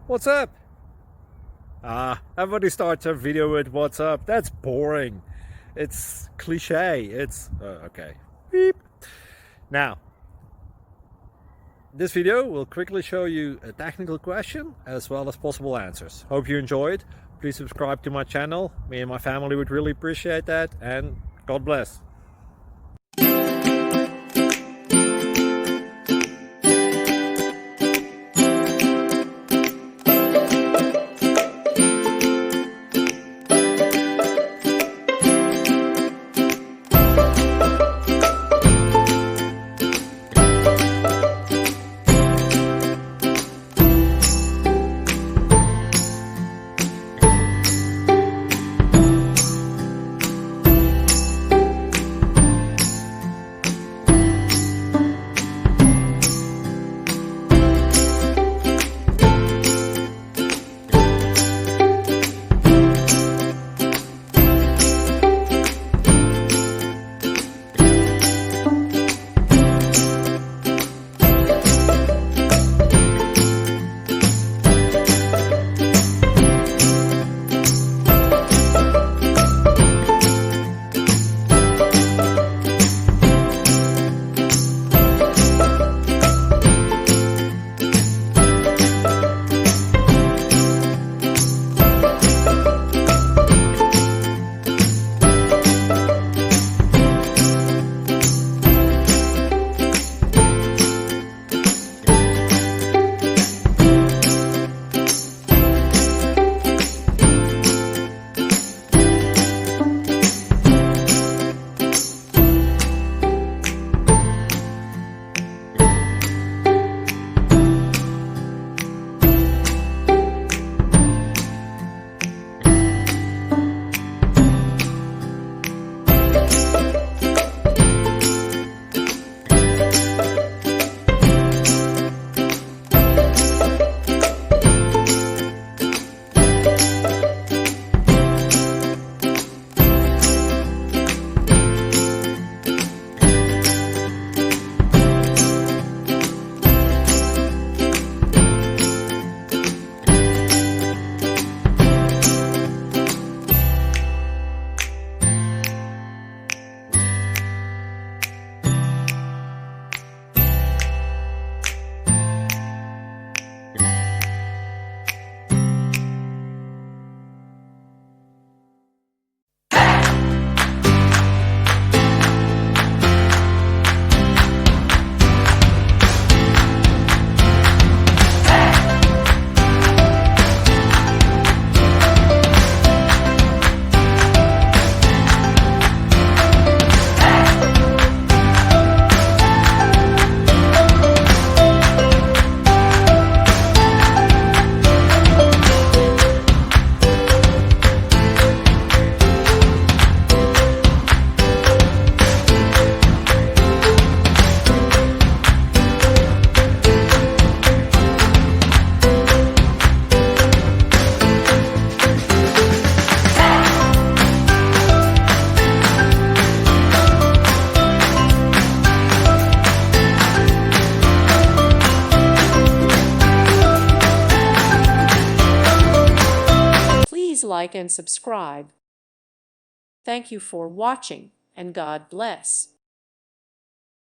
What's up? Everybody starts a video with what's up. That's boring. It's cliche. It's okay. Beep. Now, this video will quickly show you a technical question as well as possible answers. Hope you enjoyed. Please subscribe to my channel. Me and my family would really appreciate that, and God bless. Please like and subscribe. Thank you for watching, and God bless.